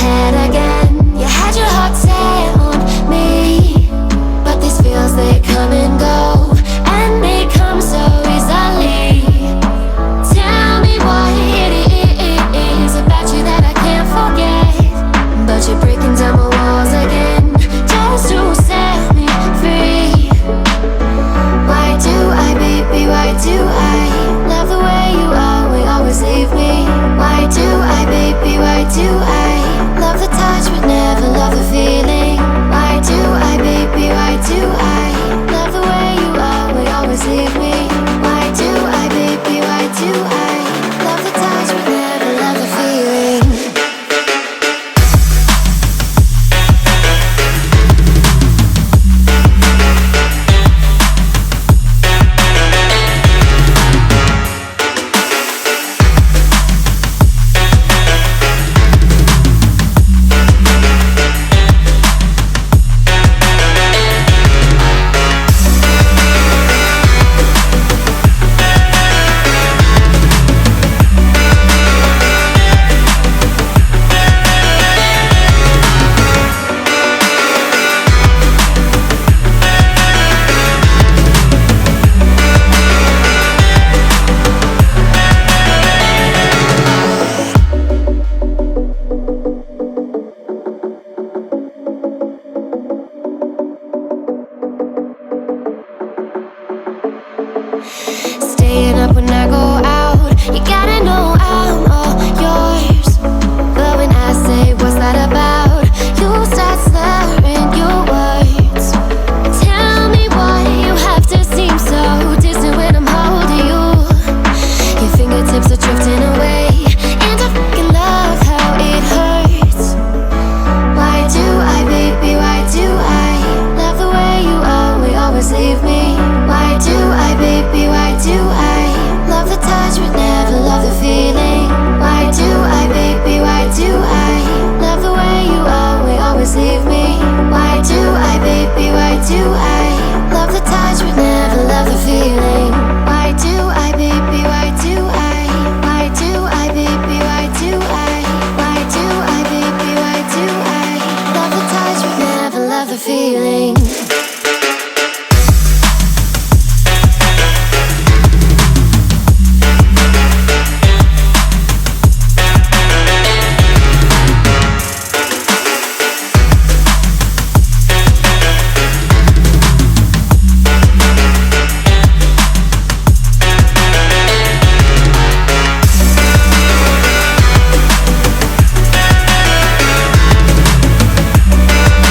head again. You had your heart set on me, but these feels, they come and go, and they come so easily. Tell me what it is about you that I can't forget, but you're breaking down my walls again, just to set me free. Why do I, baby, why do I love the way you always leave me? Why do I, baby, why do I love the touch but never love the feeling? Why do I, baby, why do I love the way you always leave me? Why do I, baby, why do I love the touch but never love the feeling? Staying up when I go out, you gotta know I'm all yours. But when I say what's that about, you start slurring your words. Tell me why you have to seem so distant when I'm holding you. Your fingertips are drifting away,